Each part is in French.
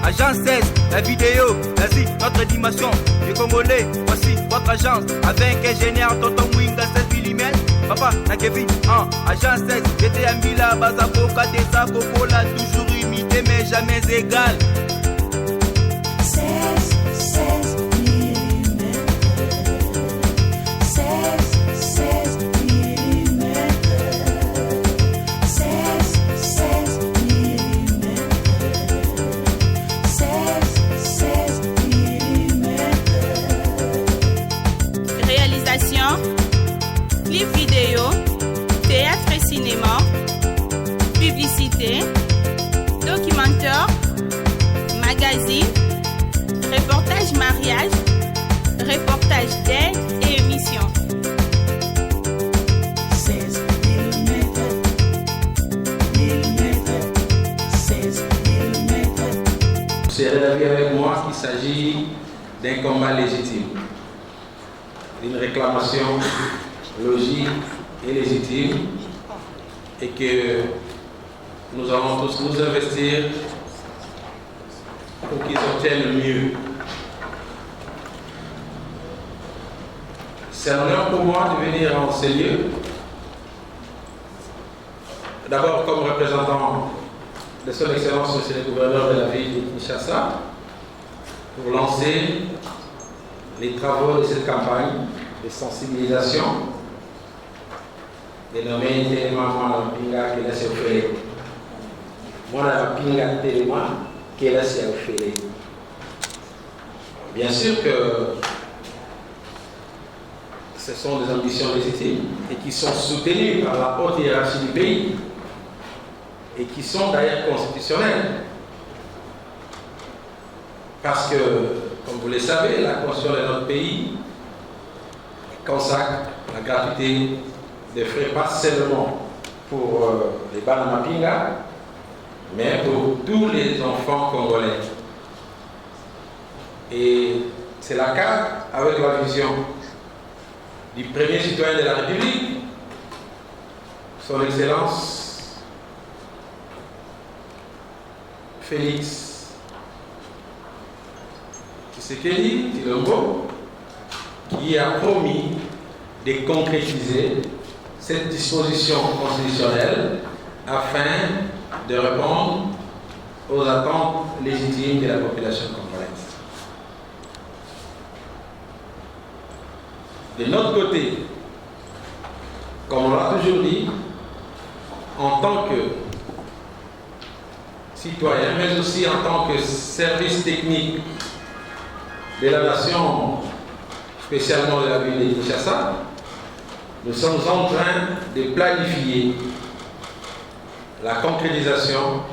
Agence 16, la vidéo, vas-y, notre animation. Les Congolais, voici votre agence. Avec ingénieur Tonton Mwinga 16 mm. Papa, na Kevin, Agence 16, j'étais à Mila, Bazako, Kadesa, Kokola, toujours imité mais jamais égal. 16 mm. 16 mm. 16 mm. 16 mm. Réalisation, clip vidéo, théâtre et cinéma, publicité, documentaire, magazine, reportage mariage, reportage d'aide et émission. 16 mm. 16 mm. Vous serez d'accord avec moi qu'il s'agit d'un combat légitime, d'une réclamation logique et légitime, et que nous allons tous nous investir pour qu'ils obtiennent le mieux. C'est un honneur pour moi de venir en ces lieux, d'abord comme représentant de son Excellence Monsieur le Gouverneur de la ville de Kinshasa, pour lancer les travaux de cette campagne de sensibilisation dénommée Téléma Pinga Kelasi Ofele. Mwana Pinga Téléma Kelasi Ofele. Bien sûr que ce sont des ambitions légitimes et qui sont soutenues par la haute hiérarchie du pays et qui sont d'ailleurs constitutionnelles. Parce que, comme vous le savez, la Constitution de notre pays consacre la gratuité des frais, pas seulement pour les Bana Mapinga, mais pour tous les enfants congolais. Et c'est la carte avec la vision du premier citoyen de la République, son Excellence Félix Tshisekedi Tshilombo, qui a promis de concrétiser cette disposition constitutionnelle afin de répondre aux attentes légitimes de la population congolaise. De notre côté, comme on l'a toujours dit, en tant que citoyen, mais aussi en tant que service technique de la nation, spécialement de la ville de Kinshasa, nous sommes en train de planifier la concrétisation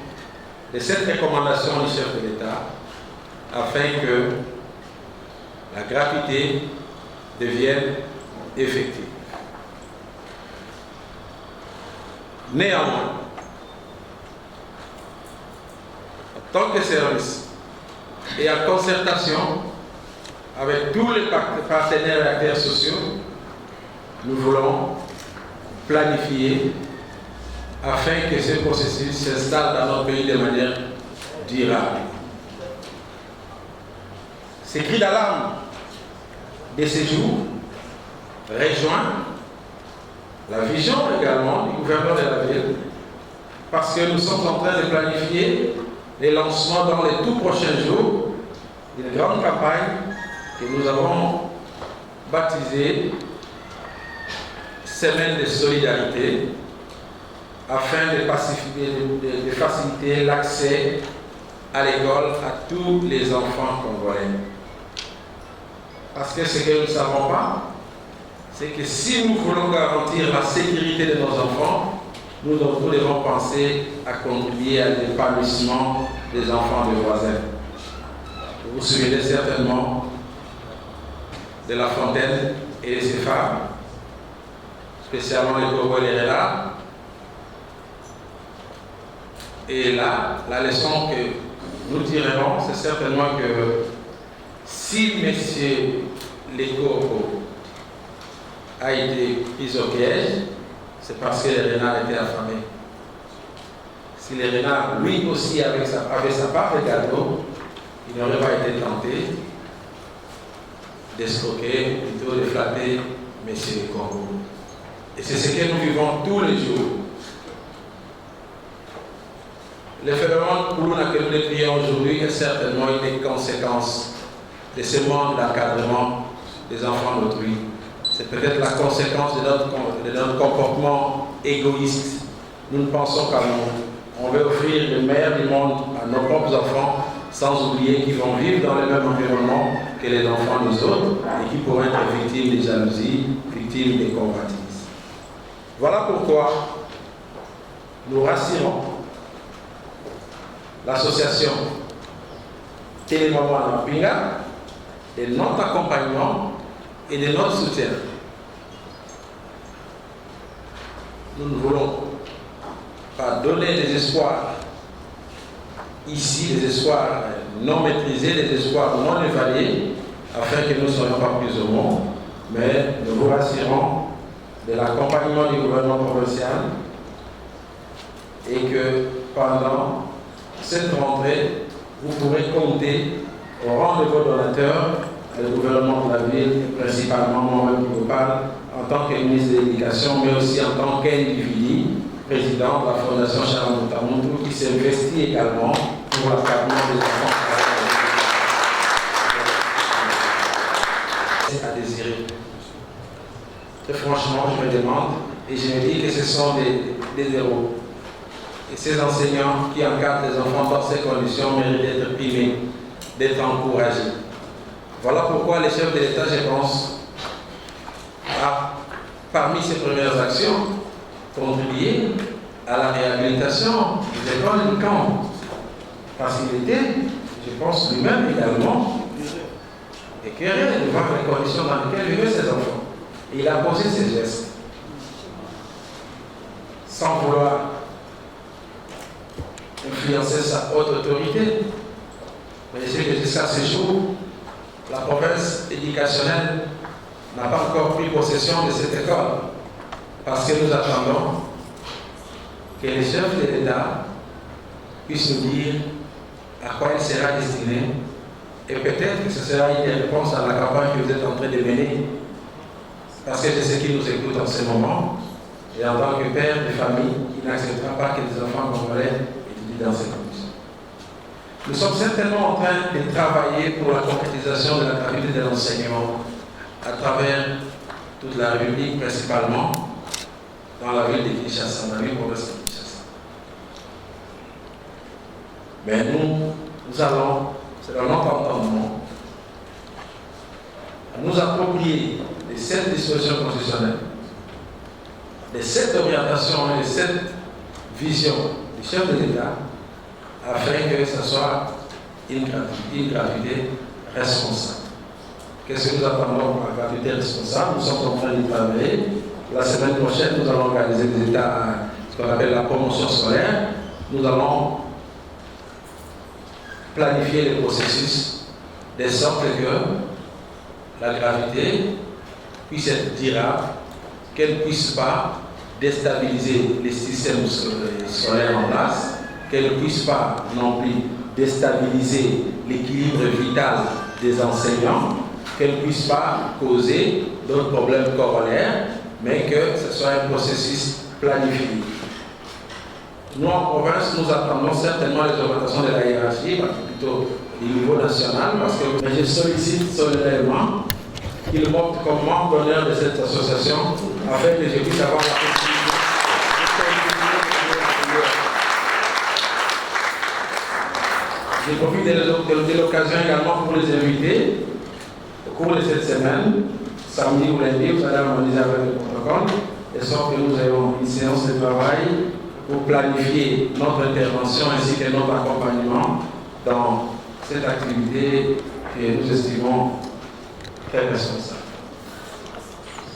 de cette recommandation du chef de l'État afin que la gratuité devienne effective. Néanmoins, en tant que service et en concertation avec tous les partenaires et acteurs sociaux, nous voulons planifier afin que ce processus s'installe dans notre pays de manière durable. Ces cris d'alarme de ces jours rejoint la vision également du gouverneur de la ville, parce que nous sommes en train de planifier les lancements dans les tout prochains jours d'une grande campagne que nous avons baptisée Semaine de solidarité, afin de faciliter l'accès à l'école à tous les enfants congolais. Parce que ce que nous ne savons pas, c'est que si nous voulons garantir la sécurité de nos enfants, nous devons penser à contribuer à l'épanouissement des enfants des voisins. Vous vous souvenez certainement de La Fontaine et de ses femmes, spécialement les Togo et les Renards. Et là, la leçon que nous tirerons, c'est certainement que si M. Lekoko a été pris au piège, c'est parce que les renards étaient affamés. Si les renards, lui aussi, avec sa part de gâteau, il n'aurait pas été tenté d'escroquer, plutôt de flatter M. Congo. Et c'est ce que nous vivons tous les jours. Le phénomène Koulouna que nous décrivons aujourd'hui est certainement une des conséquences de ce manque d'encadrement des enfants d'autrui. C'est peut-être la conséquence de notre comportement égoïste. Nous ne pensons qu'à nous. On veut offrir le meilleur du monde à nos propres enfants, sans oublier qu'ils vont vivre dans le même environnement que les enfants des autres et qui pourraient être victimes de jalousie, victimes des convoitises. Voilà pourquoi nous rassurons l'association Télémaman Napinga de notre accompagnement et de notre soutien. Nous ne voulons pas donner des espoirs ici, des espoirs non maîtrisés, des espoirs non évalués, afin que nous ne soyons pas plus au monde, mais nous vous rassurons de l'accompagnement du gouvernement provincial et que pendant cette rentrée, vous pourrez compter au rang de vos donateurs, le gouvernement de la ville, et principalement moi-même qui vous parle, en tant que ministre de l'Éducation, mais aussi en tant qu'individu, président de la Fondation Charles Moutamountou, qui s'investit également pour l'accompagnement des enfants à désirer. Très franchement, je me demande, et je me dis que ce sont des héros. Et ces enseignants qui encadrent les enfants dans ces conditions méritent d'être primés, d'être encouragés. Voilà pourquoi les chefs de l'État, je pense, parmi ces premières actions, contribuer à la réhabilitation des écoles du camp. Parce qu'il était, je pense, lui-même également éclairé de voir les conditions dans lesquelles vivaient ses enfants. Et il a posé ses gestes. Sans vouloir influencer sa haute autorité. Mais je sais que jusqu'à ce jour, la province éducationnelle n'a pas encore pris possession de cette école. Parce que nous attendons que les chefs de l'État puissent nous dire à quoi elle sera destinée. Et peut-être que ce sera une réponse à la campagne que vous êtes en train de mener. Parce que c'est ce qui nous écoute en ce moment. Et en tant que père de famille, il n'acceptera pas que des enfants congolais étudient dans ces conditions. Nous sommes certainement en train de travailler pour la concrétisation de la gratuité de l'enseignement à travers toute la République, principalement dans la ville de Kinshasa, dans la ville province de Kinshasa. Mais nous allons, c'est dans notre entendement, nous approprier de cette disposition constitutionnelle, de cette orientation et de cette vision du chef de l'État, afin que ce soit une gratuité responsable. Qu'est-ce que nous attendons par la gratuité responsable? Nous sommes en train de travailler. La semaine prochaine, nous allons organiser des états, ce qu'on appelle la promotion scolaire. Nous allons planifier le processus de sorte que la gravité puisse être durable, qu'elle ne puisse pas déstabiliser les systèmes scolaires en place, qu'elle ne puisse pas non plus déstabiliser l'équilibre vital des enseignants, qu'elle ne puisse pas causer d'autres problèmes corollaires, mais que ce soit un processus planifié. Nous, en province, nous attendons certainement les orientations de la hiérarchie, plutôt du niveau national, parce que je sollicite solennellement qu'il m'opte comme membre d'honneur de cette association, afin que je puisse avoir la possibilité de Je profite de l'occasion également pour les inviter au cours de cette semaine, samedi ou lundi, vous allez harmoniser avec le protocole, de sorte que nous ayons une séance de travail pour planifier notre intervention ainsi que notre accompagnement dans cette activité que nous estimons très responsable.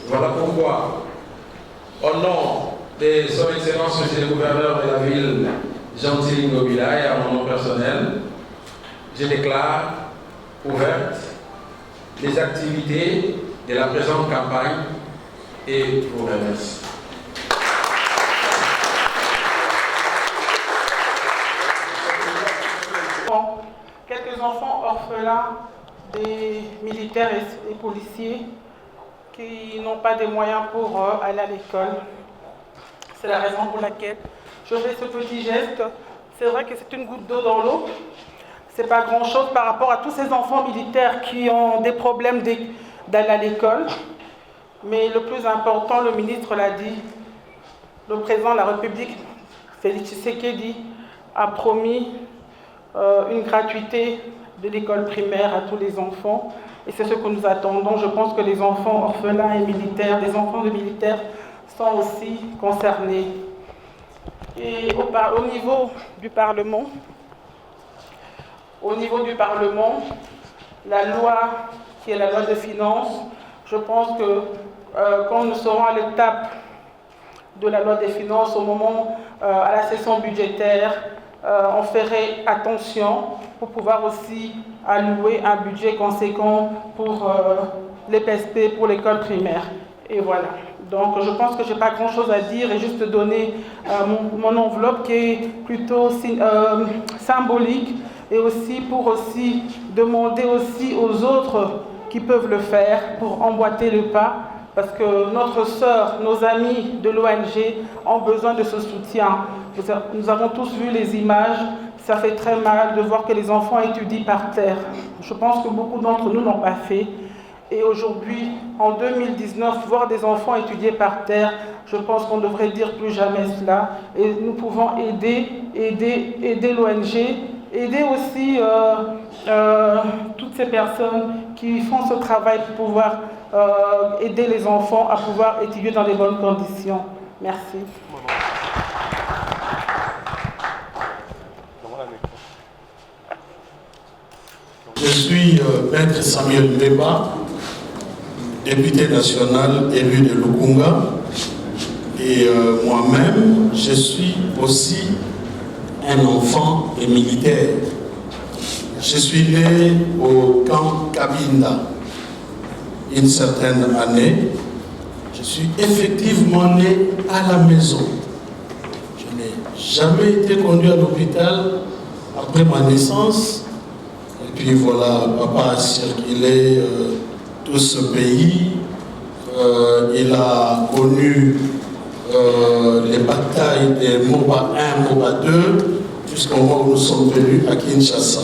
Voilà pourquoi, au nom de son Excellence Monsieur le Gouverneur de la ville, Jean-Thierry Ngobila, et à mon nom personnel, je déclare ouvertes les activités de la présente campagne et vous remercie. Quelques les enfants orphelins des militaires et policiers qui n'ont pas de moyens pour aller à l'école. C'est la raison pour laquelle je fais ce petit geste. C'est vrai que c'est une goutte d'eau dans l'eau. C'est pas grand-chose par rapport à tous ces enfants militaires qui ont des problèmes d'aller à l'école. Mais le plus important, le ministre l'a dit, le président de la République, Félix Tshisekedi, a promis une gratuité de l'école primaire à tous les enfants. Et c'est ce que nous attendons. Je pense que les enfants orphelins et militaires, les enfants de militaires sont aussi concernés. Et au niveau du Parlement, la loi qui est la loi de finances, je pense que quand nous serons à l'étape de la loi des finances, au moment à la session budgétaire, on ferait attention pour pouvoir aussi allouer un budget conséquent pour les PSP, pour l'école primaire. Et voilà. Donc je pense que je n'ai pas grand-chose à dire et juste donner mon enveloppe qui est plutôt symbolique et aussi pour aussi demander aussi aux autres qui peuvent le faire pour emboîter le pas. Parce que notre sœur, nos amis de l'ONG ont besoin de ce soutien. Nous avons tous vu les images, ça fait très mal de voir que les enfants étudient par terre. Je pense que beaucoup d'entre nous n'ont pas fait. Et aujourd'hui, en 2019, voir des enfants étudier par terre, je pense qu'on devrait dire plus jamais cela. Et nous pouvons aider l'ONG, aider aussi toutes ces personnes qui font ce travail pour pouvoir aider les enfants à pouvoir étudier dans les bonnes conditions. Merci. Je suis Maître Samuel Mbeba, député national élu de Lukunga. Et moi-même, je suis aussi un enfant et militaire. Je suis né au camp Kabinda une certaine année. Je suis effectivement né à la maison. Je n'ai jamais été conduit à l'hôpital après ma naissance. Et puis voilà, papa a circulé tout ce pays. Il a connu les batailles des MOBA 1, MOBA 2, jusqu'au moment où nous sommes venus à Kinshasa.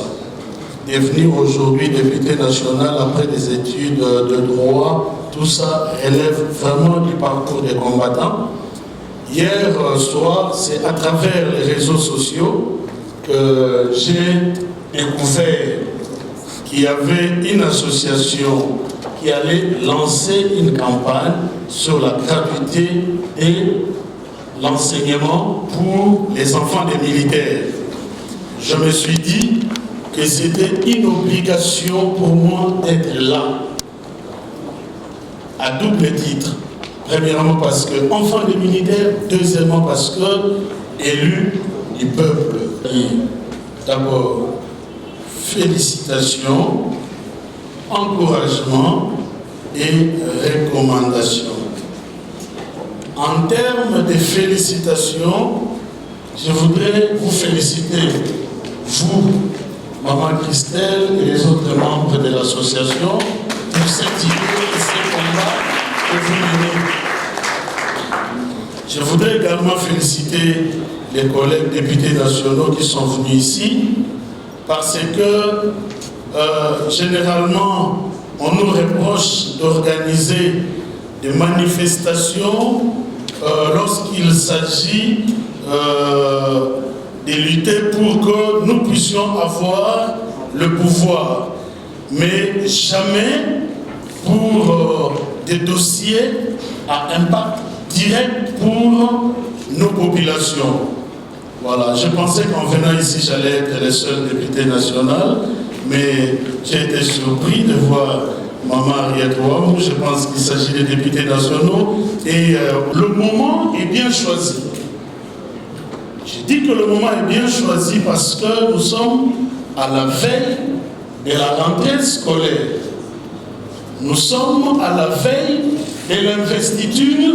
Devenu aujourd'hui député national après des études de droit, tout ça relève vraiment du parcours des combattants. Hier soir, c'est à travers les réseaux sociaux que j'ai découvert qu'il y avait une association qui allait lancer une campagne sur la gratuité et l'enseignement pour les enfants des militaires. Je me suis dit que c'était une obligation pour moi d'être là, à double titre. Premièrement parce que enfant des militaires, deuxièmement parce que élu du peuple. D'abord, félicitations, encouragement et recommandations. En termes de félicitations, je voudrais vous féliciter, vous, Maman Christelle et les autres membres de l'association, pour cette idée et ce combat que vous menez. Je voudrais également féliciter les collègues députés nationaux qui sont venus ici, parce que généralement, on nous reproche d'organiser des manifestations lorsqu'il s'agit de lutter pour que nous puissions avoir le pouvoir, mais jamais pour des dossiers à impact direct pour nos populations. Voilà, je pensais qu'en venant ici, j'allais être le seul député national, mais j'ai été surpris de voir Maman Ariette Ouamou. Je pense qu'il s'agit des députés nationaux et le moment est bien choisi. Je dis que le moment est bien choisi parce que nous sommes à la veille de la rentrée scolaire. Nous sommes à la veille de l'investiture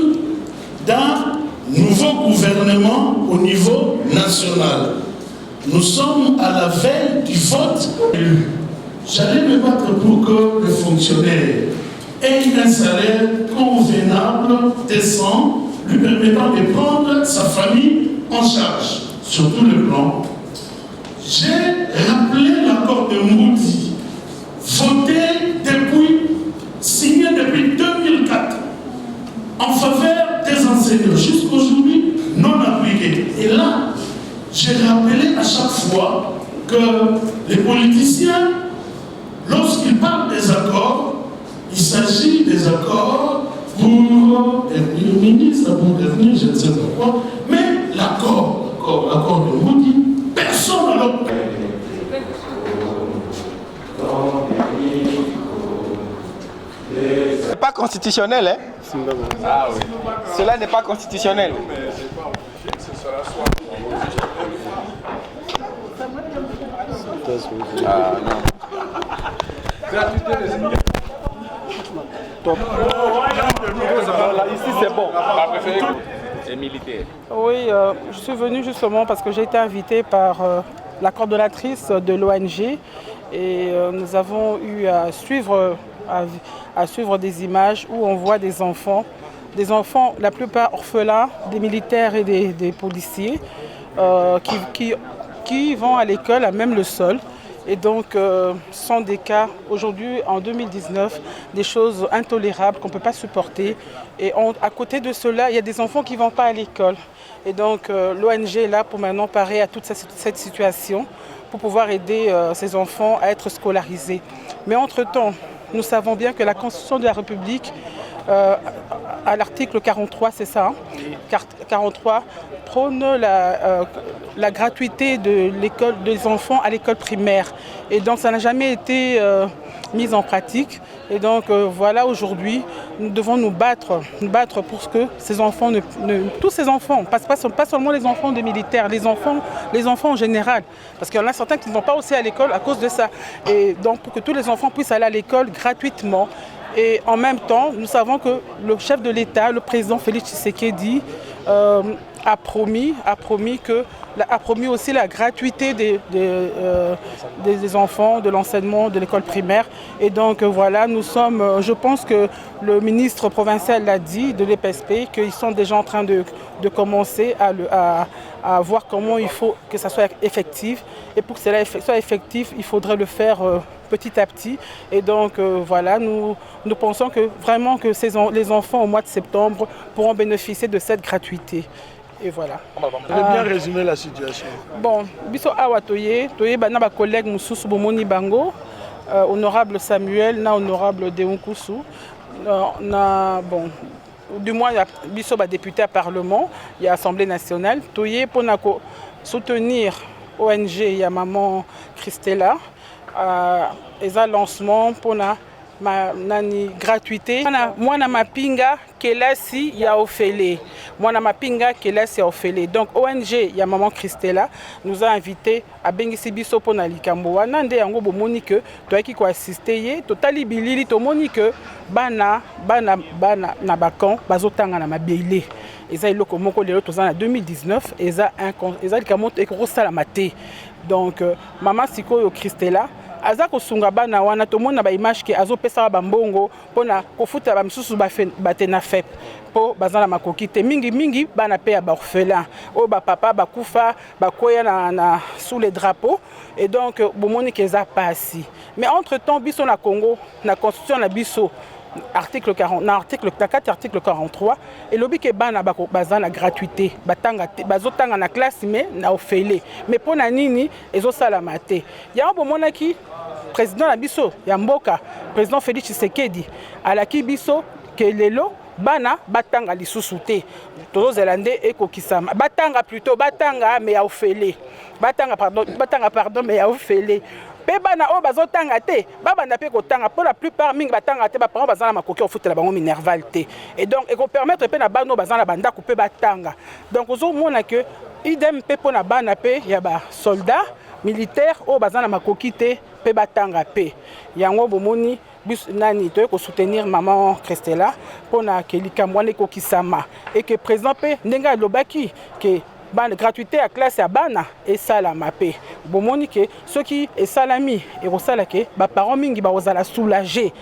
d'un nouveau gouvernement au niveau national. Nous sommes à la veille du vote. J'allais me battre pour que le fonctionnaire ait un salaire convenable, décent, lui permettant de prendre sa famille en charge. Sur tout le plan, j'ai rappelé l'accord de Moudi, signé depuis 2004, en faveur des enseignants, jusqu'aujourd'hui non appliqué. Et là, j'ai rappelé à chaque fois que les politiciens, lorsqu'ils parlent des accords, il s'agit des accords pour devenir ministre, pour devenir je ne sais pas quoi, mais l'accord de Moudi, personne ne l'a. C'est pas constitutionnel, hein? Ah oui. Cela n'est pas constitutionnel. Ah non. Ici c'est bon. Et militaire. Oui, je suis venue justement parce que j'ai été invitée par la coordonnatrice de l'ONG et nous avons eu à suivre des images où on voit des enfants, la plupart orphelins, des militaires et des policiers qui vont à l'école à même le sol. Et donc, ce sont des cas, aujourd'hui, en 2019, des choses intolérables qu'on ne peut pas supporter. Et à côté de cela, il y a des enfants qui ne vont pas à l'école. Et donc, l'ONG est là pour maintenant parer à toute cette situation, pour pouvoir aider ces enfants à être scolarisés. Mais entre-temps, nous savons bien que la Constitution de la République, à l'article 43, c'est ça, hein, 43, prône la gratuité de l'école des enfants à l'école primaire. Et donc ça n'a jamais été mis en pratique. Et donc voilà, aujourd'hui, nous devons nous battre pour que ces enfants, tous ces enfants, pas seulement les enfants des militaires, les enfants en général. Parce qu'il y en a certains qui ne vont pas aussi à l'école à cause de ça. Et donc pour que tous les enfants puissent aller à l'école gratuitement. Et en même temps, nous savons que le chef de l'État, le président Félix Tshisekedi, a promis aussi la gratuité des enfants, de l'enseignement, de l'école primaire. Et donc voilà, je pense que le ministre provincial l'a dit, de l'EPSP, qu'ils sont déjà en train de commencer à voir comment il faut que ça soit effectif. Et pour que cela soit effectif, il faudrait le faire petit à petit. Et donc voilà, nous pensons que vraiment que les enfants au mois de septembre pourront bénéficier de cette gratuité. Et voilà. Vous avez bien résumé la situation. Bon, biso awa toye bana ba collègue mususu bomoni bango, honorable Samuel na honorable Deunkusu, bon, du moins il y a biso ba député à Parlement, il y a Assemblée nationale, toye pour soutenir ONG, il y a maman Christella, et un lancement pour nani gratuité. Moi na mapinga kelasi ya ofele. Moi na mapinga kelasi ya ofele. Donc ONG ya maman Christella nous a invité à bengisi biso pona likambo wana nde yango bomoni que toaki ko assister ye totali bilili to moni que bana na bakan bazotanga na mabele. Eza iloko moko lelo tozana 2019 eza likambo ekosala mate. Donc maman sikoyo Christella aza kosunga bana wana tomona ba image ke azopesa ba mbongo pona kofuta ba misusu bate na fep po bazana makoki te mingi bana pe ya ba orphelin o ba papa ba kufa ba koya na sous les drapeaux et donc bomoni ke za pasi. Mais entre temps biso na Congo na constitution na biso article 4 article 43 et lobi ke bana bazana gratuité bazotanga na classe mais na ofele mais pona nini ezosala mate ya bomona ki président na biso ya mboka président Félix Tshisekedi alaki biso ke lelo bana batanga lisusu te tozozela nde ekokisama batanga mais ya ofele batanga pardon mais ya ofele pe bana o bazotanga te babanda pe kotanga pour la plupart mingi batanga te ba parents bazana makoki ofutela bango minerval te et donc eko permettre pe na bano bazana banda ko pe batanga donc ozomona que idem pe pona bana pe ya ba soldat militaire o bazana makoki te pe batanga pe yango bomoni bis nani to ko soutenir maman Christella pona ke likambo ne ko kisama et que président pe ndenga lobaki que bana gratuité à classe ya bana esalama pe bomoni ke soki esalami ekosala ke baparents mingi bakozala soulagé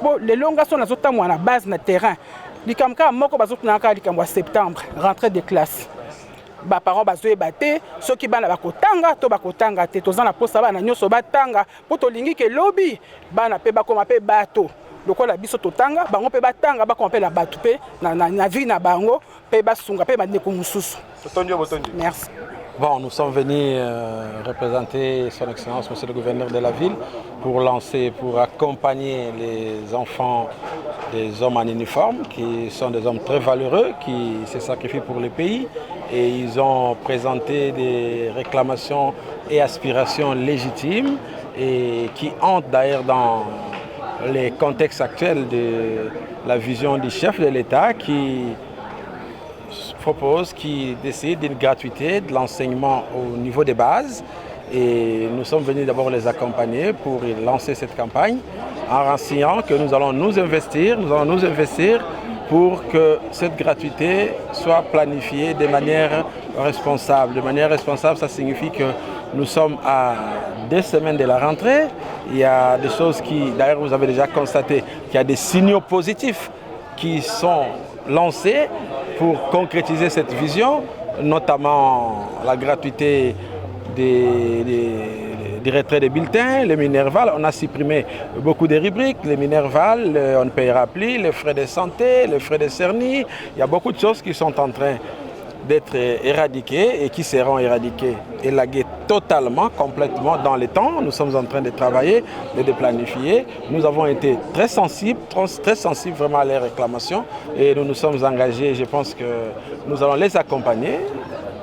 bo lelo nga so nazotamwa na base na terrain likambo kaka moko bazotunaka likambo ya septembre rentrée de classe baparents bazoyeba te soki bana bakotanga to bakotanga te toza na posa bana nyonso batanga po tolingi ke lobi bana pe bakoma pe bato lokola biso totanga bango pe batanga bakoma pe na bato pe na vie na bango pe basunga pe bandeko mosusu. Merci. Bon, nous sommes venus représenter Son Excellence, Monsieur le Gouverneur de la ville, pour accompagner les enfants des hommes en uniforme, qui sont des hommes très valeureux, qui se sacrifient pour le pays. Et ils ont présenté des réclamations et aspirations légitimes et qui entrent d'ailleurs dans les contextes actuels de la vision du chef de l'État qui décide d'une gratuité de l'enseignement au niveau des bases. Et nous sommes venus d'abord les accompagner pour lancer cette campagne en renseignant que nous allons nous investir pour que cette gratuité soit planifiée de manière responsable. De manière responsable, ça signifie que nous sommes à 2 semaines de la rentrée. Il y a des choses qui, d'ailleurs vous avez déjà constaté, qu'il y a des signaux positifs qui sont lancés pour concrétiser cette vision, notamment la gratuité des retraits des bulletins, les Minerval. On a supprimé beaucoup de rubriques, les Minerval, on ne payera plus, les frais de santé, les frais de cernie. Il y a beaucoup de choses qui sont en train d'être éradiquées et qui seront éradiquées, élaguées totalement, complètement dans les temps. Nous sommes en train de travailler, de planifier. Nous avons été très sensibles vraiment à les réclamations et nous nous sommes engagés. Je pense que nous allons les accompagner.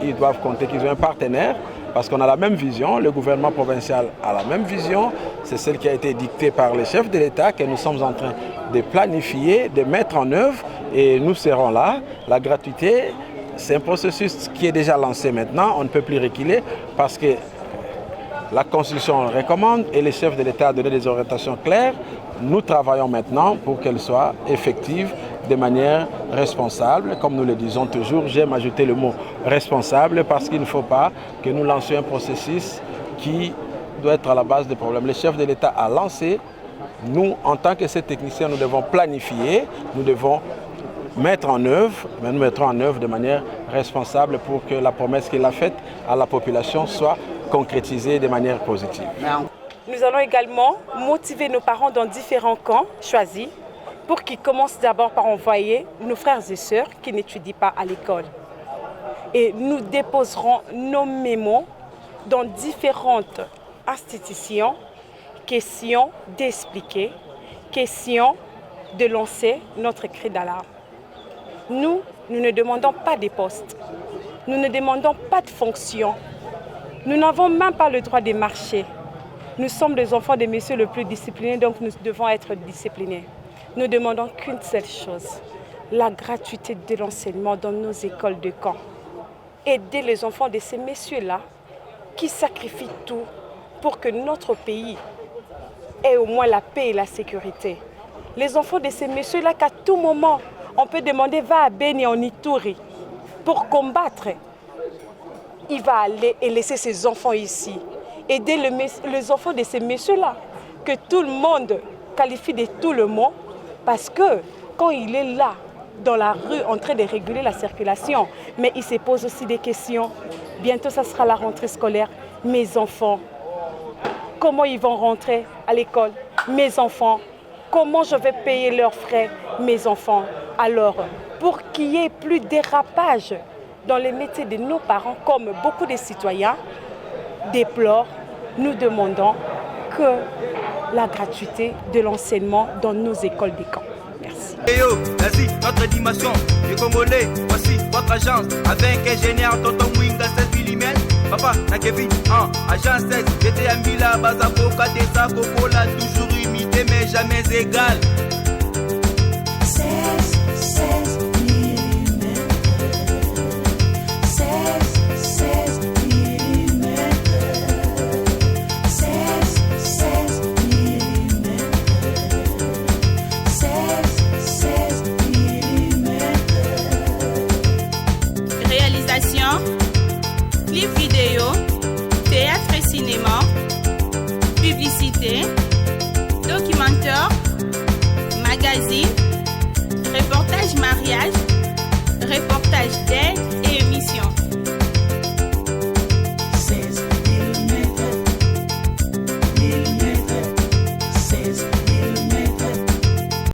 Ils doivent compter qu'ils ont un partenaire parce qu'on a la même vision. Le gouvernement provincial a la même vision. C'est celle qui a été dictée par les chefs de l'État que nous sommes en train de planifier, de mettre en œuvre et nous serons là. La gratuité, c'est un processus qui est déjà lancé maintenant, on ne peut plus reculer parce que la Constitution le recommande et les chefs de l'État ont donné des orientations claires. Nous travaillons maintenant pour qu'elle soit effective de manière responsable. Comme nous le disons toujours, j'aime ajouter le mot responsable parce qu'il ne faut pas que nous lancions un processus qui doit être à la base des problèmes. Le chef de l'État a lancé. Nous, en tant que ces techniciens, nous devons planifier, nous devons mettre en œuvre, mais nous mettrons en œuvre de manière responsable pour que la promesse qu'il a faite à la population soit concrétisée de manière positive. Nous allons également motiver nos parents dans différents camps choisis pour qu'ils commencent d'abord par envoyer nos frères et sœurs qui n'étudient pas à l'école. Et nous déposerons nos mémos dans différentes institutions, question d'expliquer, question de lancer notre cri d'alarme. Nous ne demandons pas des postes, nous ne demandons pas de fonctions, nous n'avons même pas le droit de marcher. Nous sommes les enfants des messieurs les plus disciplinés, donc nous devons être disciplinés. Nous demandons qu'une seule chose, la gratuité de l'enseignement dans nos écoles de camp. Aider les enfants de ces messieurs-là qui sacrifient tout pour que notre pays ait au moins la paix et la sécurité. Les enfants de ces messieurs-là qu'à tout moment, on peut demander, va à Beni en Ituri pour combattre. Il va aller et laisser ses enfants ici. Aider les enfants de ces messieurs-là, que tout le monde qualifie de tout le monde, parce que quand il est là, dans la rue, en train de réguler la circulation, mais il se pose aussi des questions. Bientôt, ça sera la rentrée scolaire. Mes enfants, comment ils vont rentrer à l'école? Mes enfants, comment je vais payer leurs frais? Mes enfants. Alors, pour qu'il y ait plus de dérapage dans les métiers de nos parents, comme beaucoup de citoyens déplorent, nous demandons que la gratuité de l'enseignement dans nos écoles des camps. Merci. Vas-y, notre dimension, les Congolais, voici votre agence, avec ingénieur Tonton Mwinga, 16 mm, papa, na Kevin, agence 16, j'étais à Mila, Bazako, Kadesa, Kokola, toujours imité, mais jamais égal. 16 millimètres. 16 millimètres. 16 millimètres. 16 millimètres. publicité, documentaire, magazine, reportage mariage, reportage d'aide et